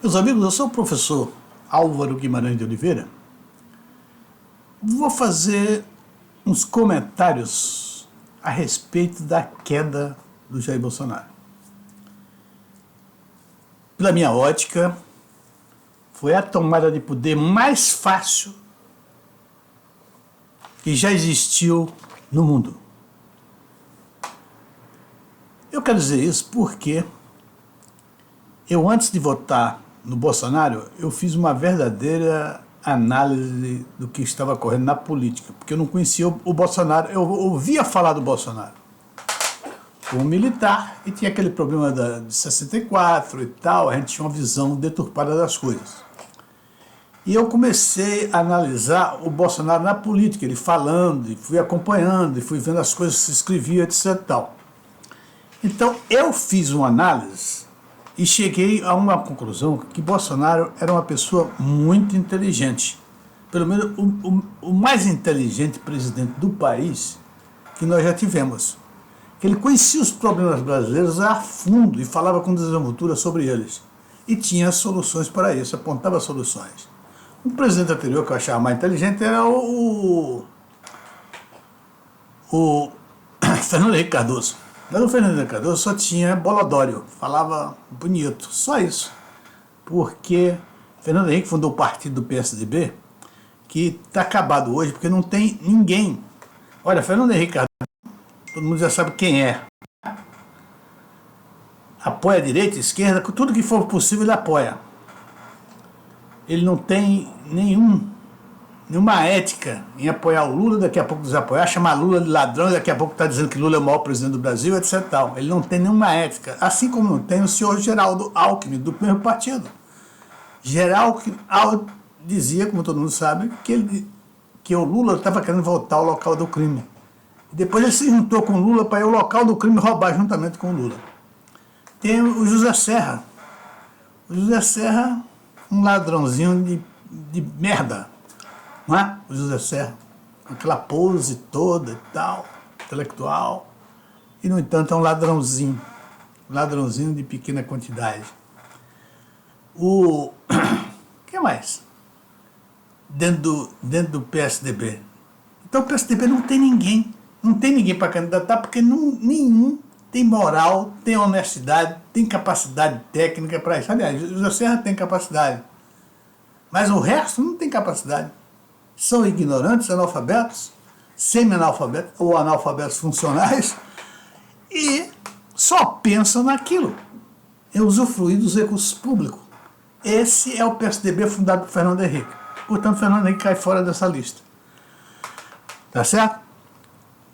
Meus amigos, eu sou o professor Álvaro Guimarães de Oliveira. Vou fazer uns comentários a respeito da queda do Jair Bolsonaro. Pela minha ótica, foi a tomada de poder mais fácil que já existiu no mundo. Eu quero dizer isso porque eu, antes de votar no Bolsonaro, eu fiz uma verdadeira análise do que estava ocorrendo na política, porque eu não conhecia o Bolsonaro, eu ouvia falar do Bolsonaro como militar, e tinha aquele problema de 64 e tal, a gente tinha uma visão deturpada das coisas. E eu comecei a analisar o Bolsonaro na política, ele falando, e fui acompanhando, e fui vendo as coisas que se escreviam, etc. e tal. Então, eu fiz uma análise e cheguei a uma conclusão que Bolsonaro era uma pessoa muito inteligente. Pelo menos o mais inteligente presidente do país que nós já tivemos. Que ele conhecia os problemas brasileiros a fundo e falava com desenvoltura sobre eles. E tinha soluções para isso, apontava soluções. O presidente anterior que eu achava mais inteligente era o Fernando Henrique Cardoso. Mas o Fernando Henrique Cardoso só tinha bolodório, falava bonito, só isso. Porque Fernando Henrique fundou o partido do PSDB, que está acabado hoje, porque não tem ninguém. Olha, Fernando Henrique Cardoso, todo mundo já sabe quem é. Apoia a direita, a esquerda, tudo que for possível ele apoia. Ele não tem nenhuma ética em apoiar o Lula, daqui a pouco desapoiar, chamar Lula de ladrão, daqui a pouco está dizendo que Lula é o maior presidente do Brasil, etc. Tal. Ele não tem nenhuma ética, assim como não tem o senhor Geraldo Alckmin, do mesmo partido. Geraldo dizia, como todo mundo sabe, que o Lula estava querendo voltar ao local do crime. E depois ele se juntou com o Lula para ir ao local do crime roubar juntamente com o Lula. Tem o José Serra. O José Serra, um ladrãozinho de merda. Não é? O José Serra, com aquela pose toda e tal, intelectual, e no entanto é um ladrãozinho de pequena quantidade. O que mais? Dentro do PSDB. Então o PSDB não tem ninguém para candidatar, porque nenhum tem moral, tem honestidade, tem capacidade técnica para isso. Aliás, o José Serra tem capacidade, mas o resto não tem capacidade. São ignorantes, analfabetos, semi-analfabetos ou analfabetos funcionais e só pensam naquilo, em usufruir dos recursos públicos. Esse é o PSDB fundado por Fernando Henrique. Portanto, Fernando Henrique cai fora dessa lista. Tá certo?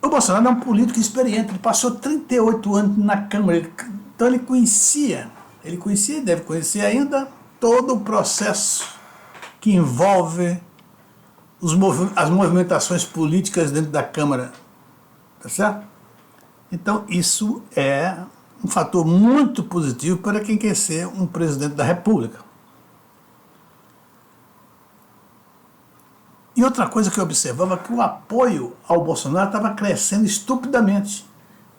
O Bolsonaro é um político experiente, ele passou 38 anos na Câmara, então ele conhecia e deve conhecer ainda todo o processo que envolve as movimentações políticas dentro da Câmara, tá certo? Então isso é um fator muito positivo para quem quer ser um presidente da República. E outra coisa que eu observava é que o apoio ao Bolsonaro estava crescendo estupidamente.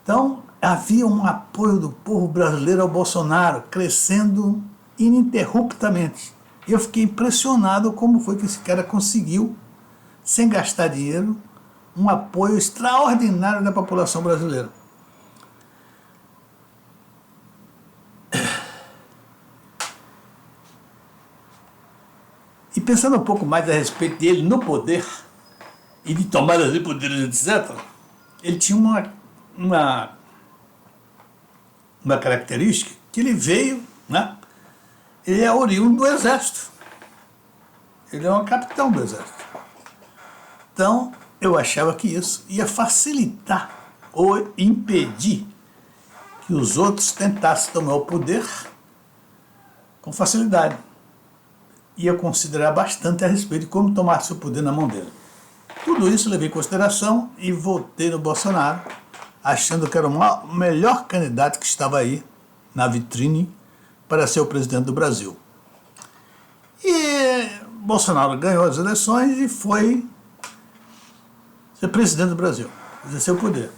Então havia um apoio do povo brasileiro ao Bolsonaro, crescendo ininterruptamente. Eu fiquei impressionado como foi que esse cara conseguiu, sem gastar dinheiro, um apoio extraordinário da população brasileira. E pensando um pouco mais a respeito dele no poder, e de tomadas de poderes, etc., ele tinha uma característica que ele veio, né? Ele é oriundo do Exército. Ele é um capitão do Exército. Então, eu achava que isso ia facilitar ou impedir que os outros tentassem tomar o poder com facilidade. Ia considerar bastante a respeito de como tomar seu poder na mão dele. Tudo isso eu levei em consideração e votei no Bolsonaro, achando que era o melhor candidato que estava aí na vitrine para ser o presidente do Brasil. E Bolsonaro ganhou as eleições e foi ser presidente do Brasil, exercer o poder.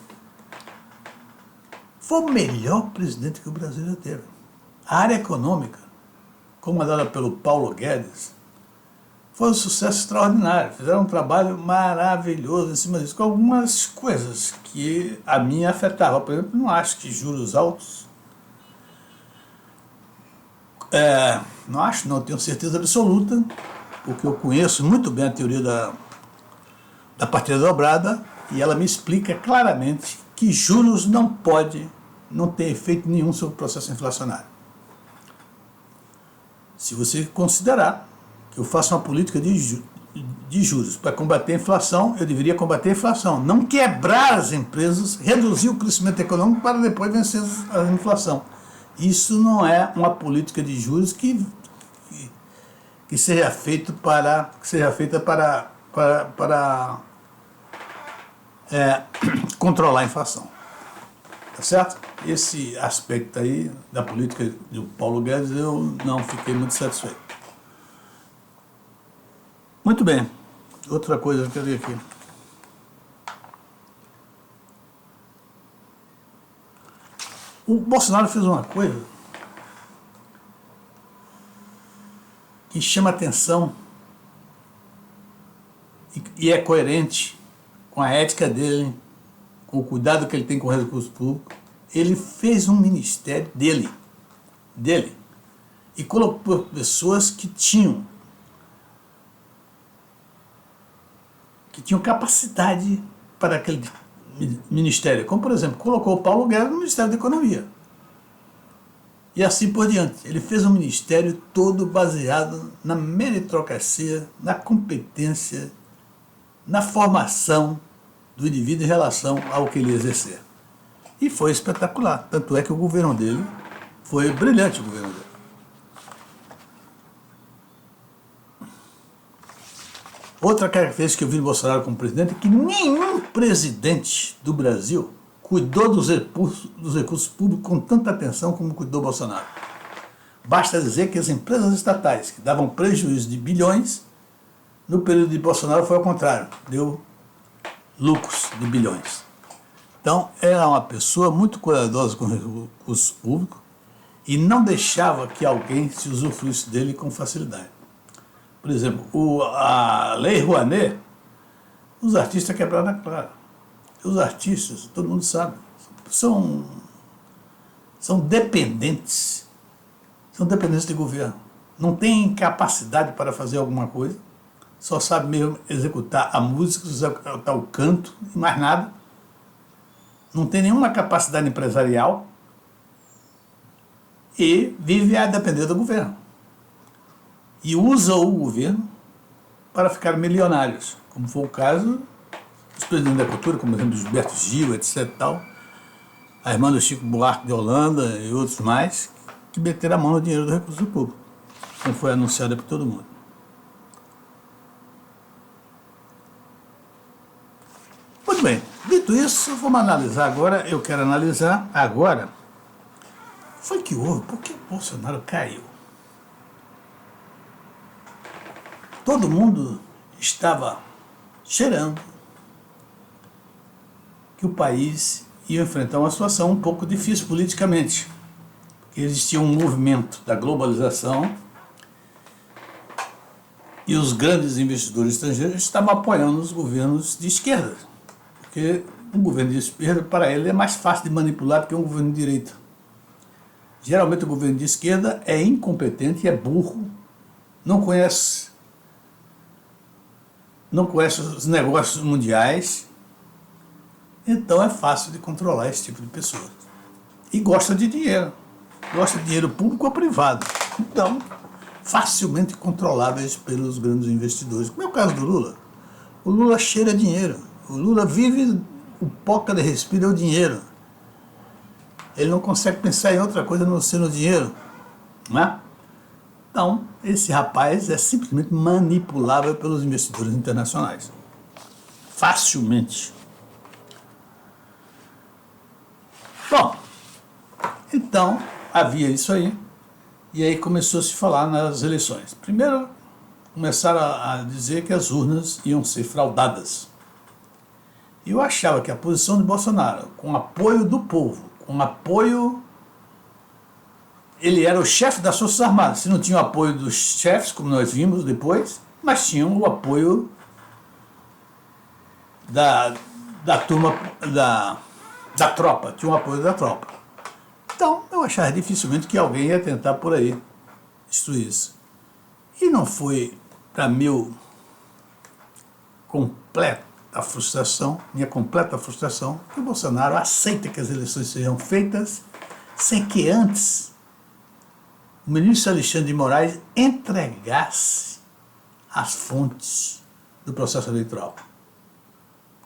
Foi o melhor presidente que o Brasil já teve. A área econômica comandada pelo Paulo Guedes, foi um sucesso extraordinário. Fizeram um trabalho maravilhoso em cima disso, com algumas coisas que a mim afetavam. Por exemplo, não acho que juros altos... não acho, não tenho certeza absoluta, porque eu conheço muito bem a teoria da partida dobrada, e ela me explica claramente que juros não tem efeito nenhum sobre o processo inflacionário. Se você considerar que eu faço uma política de juros para combater a inflação, eu deveria combater a inflação, não quebrar as empresas, reduzir o crescimento econômico para depois vencer a inflação. Isso não é uma política de juros que seja feita para controlar a inflação. Tá certo? Esse aspecto aí da política do Paulo Guedes eu não fiquei muito satisfeito. Muito bem. Outra coisa que eu quero ver aqui. O Bolsonaro fez uma coisa que chama atenção e é coerente com a ética dele, com o cuidado que ele tem com o recurso público. Ele fez um ministério dele, e colocou pessoas que tinham capacidade para aquele ministério, como por exemplo, colocou o Paulo Guedes no Ministério da Economia. E assim por diante. Ele fez um ministério todo baseado na meritocracia, na competência, na formação do indivíduo em relação ao que ele exercer. E foi espetacular. Tanto é que o governo dele foi brilhante, o governo dele. Outra característica que eu vi no Bolsonaro como presidente é que nenhum presidente do Brasil cuidou dos recursos públicos com tanta atenção como cuidou Bolsonaro. Basta dizer que as empresas estatais que davam prejuízo de bilhões, no período de Bolsonaro foi ao contrário, deu lucros de bilhões. Então, era uma pessoa muito cuidadosa com os recursos públicos e não deixava que alguém se usufruísse dele com facilidade. Por exemplo, a Lei Rouanet, os artistas quebraram a cara. Os artistas, todo mundo sabe, são dependentes. São dependentes de governo. Não têm capacidade para fazer alguma coisa, só sabe mesmo executar a música, executar o canto e mais nada. Não tem nenhuma capacidade empresarial e vive a depender do governo. E usa o governo para ficar milionários, como foi o caso dos presidentes da cultura, como por exemplo Gilberto Gil, etc. Tal, a irmã do Chico Buarque de Holanda e outros mais, que meteram a mão no dinheiro do recurso público, como foi anunciado por todo mundo. Muito bem, dito isso, vamos analisar agora, eu quero analisar agora, foi que houve, por que o Bolsonaro caiu? Todo mundo estava cheirando que o país ia enfrentar uma situação um pouco difícil politicamente, porque existia um movimento da globalização e os grandes investidores estrangeiros estavam apoiando os governos de esquerda, porque um governo de esquerda, para ele, é mais fácil de manipular do que um governo de direita. Geralmente o governo de esquerda é incompetente, é burro, não conhece os negócios mundiais, então é fácil de controlar esse tipo de pessoa. E gosta de dinheiro público ou privado. Então, facilmente controláveis pelos grandes investidores. Como é o caso do Lula. O Lula cheira dinheiro. O Lula vive, o pouco de respira é o dinheiro. Ele não consegue pensar em outra coisa a não ser no dinheiro. Não é? Então, esse rapaz é simplesmente manipulável pelos investidores internacionais. Facilmente. Bom, então havia isso aí. E aí começou a se falar nas eleições. Primeiro, começaram a dizer que as urnas iam ser fraudadas. E eu achava que a posição de Bolsonaro, com apoio do povo, com apoio ele era o chefe das Forças Armadas. Se não tinha o apoio dos chefes, como nós vimos depois, mas tinham o apoio da turma, da tropa, tinha o apoio da tropa. Então, eu achava dificilmente que alguém ia tentar por aí destruir isso. E não foi, para meu minha completa frustração, que o Bolsonaro aceita que as eleições sejam feitas sem que antes o ministro Alexandre de Moraes entregasse as fontes do processo eleitoral.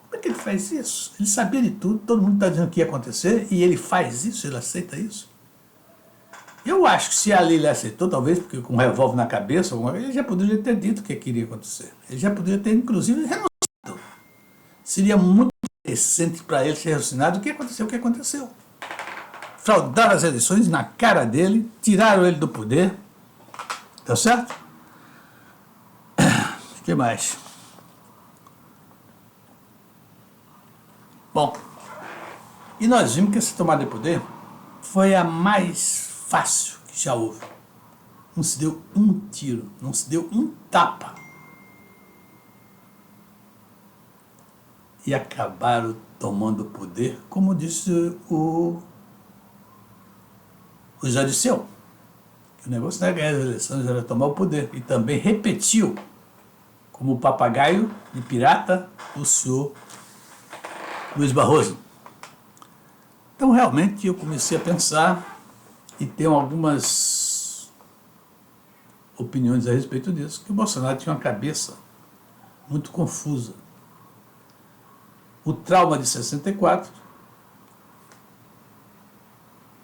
Como é que ele faz isso? Ele sabia de tudo, todo mundo está dizendo que ia acontecer, e ele faz isso, ele aceita isso. Eu acho que se ali ele aceitou, talvez porque com um revólver na cabeça, ele já poderia ter dito o que queria acontecer. Ele já poderia ter, inclusive, renunciado. Seria muito interessante para ele ser raciocinado o que aconteceu. Fraudaram as eleições na cara dele, tiraram ele do poder. Tá certo? O que mais? Bom, e nós vimos que essa tomada de poder foi a mais fácil que já houve. Não se deu um tiro, não se deu um tapa. E acabaram tomando o poder, como disse o José Dirceu, que o negócio não é ganhar as eleições, era tomar o poder. E também repetiu, como papagaio de pirata, o senhor Luiz Barroso. Então, realmente, eu comecei a pensar e tenho algumas opiniões a respeito disso, que o Bolsonaro tinha uma cabeça muito confusa. O trauma de 64,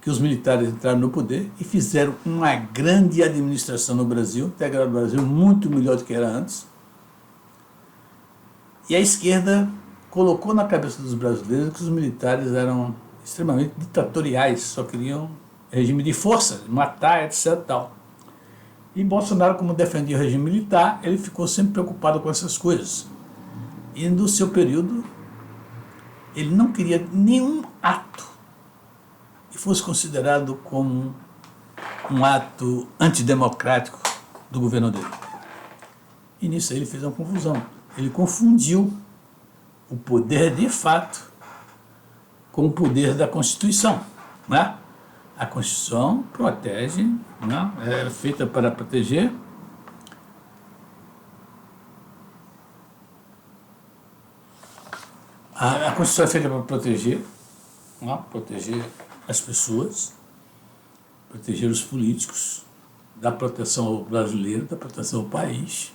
que os militares entraram no poder e fizeram uma grande administração no Brasil, integraram o Brasil muito melhor do que era antes. E a esquerda colocou na cabeça dos brasileiros que os militares eram extremamente ditatoriais, só queriam regime de força, matar, etc. Tal. E Bolsonaro, como defendia o regime militar, ele ficou sempre preocupado com essas coisas. E no seu período, ele não queria nenhum ato que fosse considerado como um ato antidemocrático do governo dele. E nisso aí ele fez uma confusão. Ele confundiu o poder de fato com o poder da Constituição, né? A Constituição protege, né? É feita para proteger a Constituição é feita para proteger, né? Proteger as pessoas, proteger os políticos, dar proteção ao brasileiro, dar proteção ao país.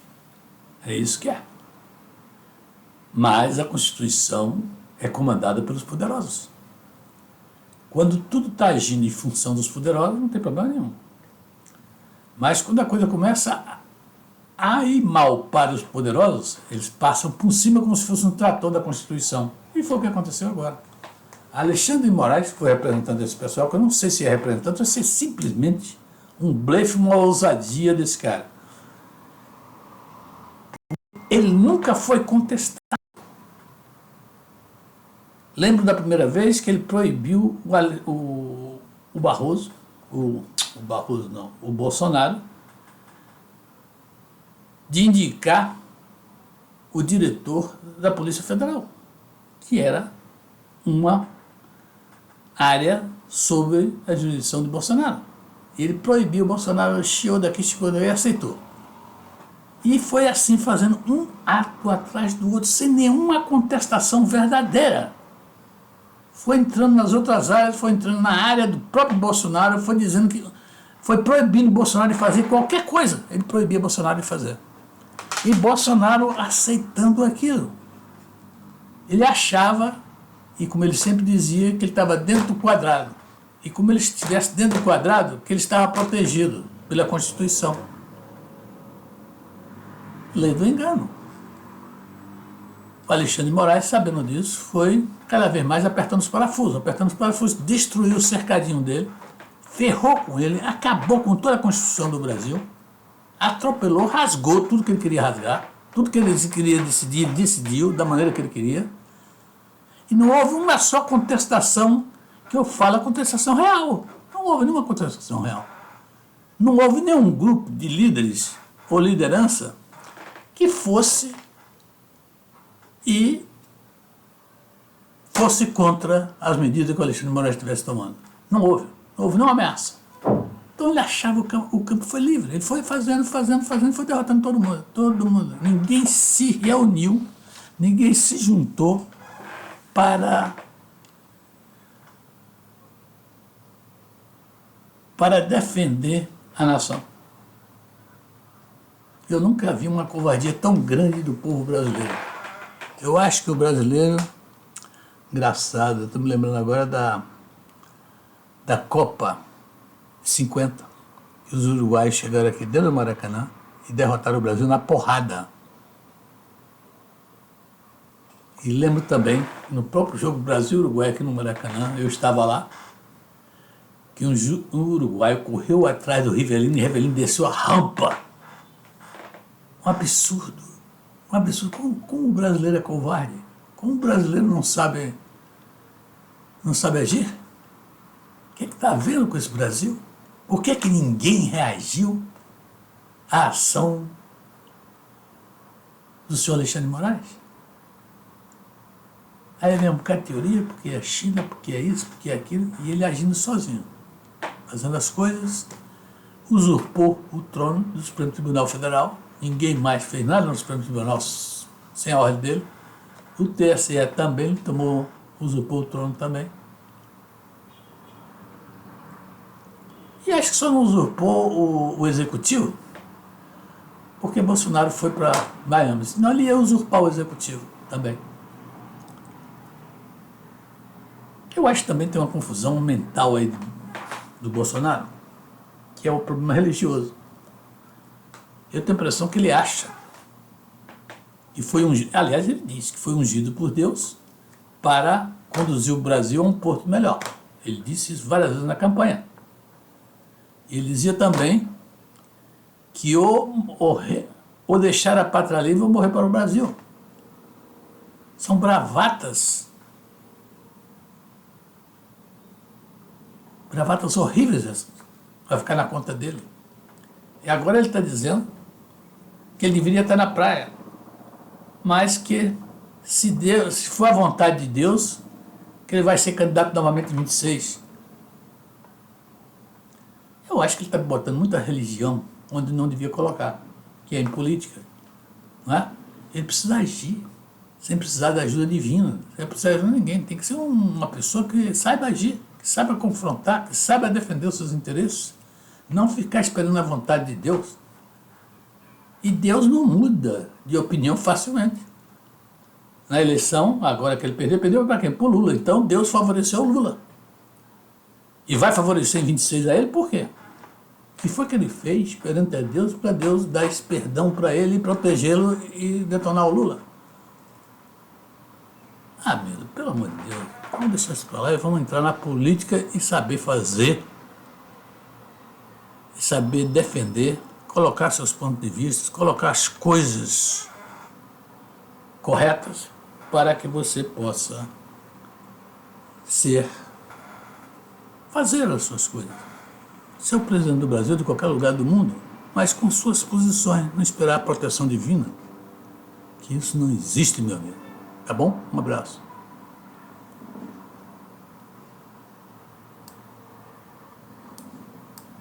É isso que é. Mas a Constituição é comandada pelos poderosos. Quando tudo está agindo em função dos poderosos, não tem problema nenhum. Mas quando a coisa começa a ir mal para os poderosos, eles passam por cima como se fosse um trator da Constituição. E foi o que aconteceu agora. Alexandre de Moraes, que foi representante desse pessoal, que eu não sei se é representante ou se é simplesmente um blefe, uma ousadia desse cara. Ele nunca foi contestado. Lembro da primeira vez que ele proibiu o Barroso, o Bolsonaro, de indicar o diretor da Polícia Federal, que era uma área sob a jurisdição de Bolsonaro. Ele proibiu, o Bolsonaro chiou daqui, chiou daí e aceitou. E foi assim, fazendo um ato atrás do outro, sem nenhuma contestação verdadeira. Foi entrando nas outras áreas, foi entrando na área do próprio Bolsonaro, foi dizendo que foi proibindo Bolsonaro de fazer qualquer coisa. Ele proibia Bolsonaro de fazer. E Bolsonaro aceitando aquilo. Ele achava, e como ele sempre dizia, que ele estava dentro do quadrado. E como ele estivesse dentro do quadrado, que ele estava protegido pela Constituição. Lei do engano. O Alexandre de Moraes, sabendo disso, foi cada vez mais apertando os parafusos, destruiu o cercadinho dele, ferrou com ele, acabou com toda a Constituição do Brasil, atropelou, rasgou tudo que ele queria rasgar, tudo que ele queria decidir, ele decidiu da maneira que ele queria, e não houve uma só contestação, que eu falo a contestação real. Não houve nenhuma contestação real. não houve nenhum grupo de líderes ou liderança que fosse contra as medidas que o Alexandre de Moraes estivesse tomando. Não houve nenhuma ameaça. Então ele achava que o campo foi livre. Ele foi fazendo, e foi derrotando todo mundo. Ninguém se reuniu, ninguém se juntou para defender a nação. Eu nunca vi uma covardia tão grande do povo brasileiro. Eu acho que o brasileiro, engraçado, eu estou me lembrando agora da Copa 50, que os uruguaios chegaram aqui dentro do Maracanã e derrotaram o Brasil na porrada. E lembro também, no próprio jogo Brasil-Uruguai aqui no Maracanã, eu estava lá, que um uruguaio correu atrás do Rivelino e o Rivelino desceu a rampa. Um absurdo. Um absurdo. Como o brasileiro é covarde? Como o brasileiro não sabe agir? O que está havendo com esse Brasil? Por que ninguém reagiu à ação do senhor Alexandre de Moraes? Aí vem um bocado de teoria, porque é a China, porque é isso, porque é aquilo, e ele agindo sozinho, fazendo as coisas, usurpou o trono do Supremo Tribunal Federal. Ninguém mais fez nada no Supremo Tribunal sem a ordem dele. O TSE também usurpou o trono também. E acho que só não usurpou o executivo, porque Bolsonaro foi para Miami, senão ele ia usurpar o executivo também. Eu acho que também tem uma confusão mental aí do Bolsonaro, que é o problema religioso. Eu tenho a impressão que ele acha que foi ungido, aliás, ele disse que foi ungido por Deus para conduzir o Brasil a um porto melhor. Ele disse isso várias vezes na campanha. Ele dizia também que ou deixar a pátria livre ou morrer para o Brasil. São bravatas horríveis, vai ficar na conta dele. E agora ele está dizendo que ele deveria estar na praia, mas que se for a vontade de Deus, que ele vai ser candidato novamente em 26. Eu acho que ele está botando muita religião onde não devia colocar, que é em política. Não é? Ele precisa agir, sem precisar da ajuda divina, sem precisar de ajuda de ninguém. Tem que ser uma pessoa que saiba agir, que saiba confrontar, que saiba defender os seus interesses, não ficar esperando a vontade de Deus. E Deus não muda de opinião facilmente. Na eleição, agora que ele perdeu para quem? Para o Lula. Então Deus favoreceu o Lula. E vai favorecer em 26 a ele por quê? O que foi que ele fez perante a Deus para Deus dar esse perdão para ele, protegê-lo e detonar o Lula? Ah, meu Deus, pelo amor de Deus, vamos deixar isso para lá e vamos entrar na política e saber fazer, e saber defender, colocar seus pontos de vista, colocar as coisas corretas para que você possa fazer as suas coisas. Ser o presidente do Brasil, de qualquer lugar do mundo, mas com suas posições, não esperar a proteção divina, que isso não existe, meu amigo. Tá bom? Um abraço.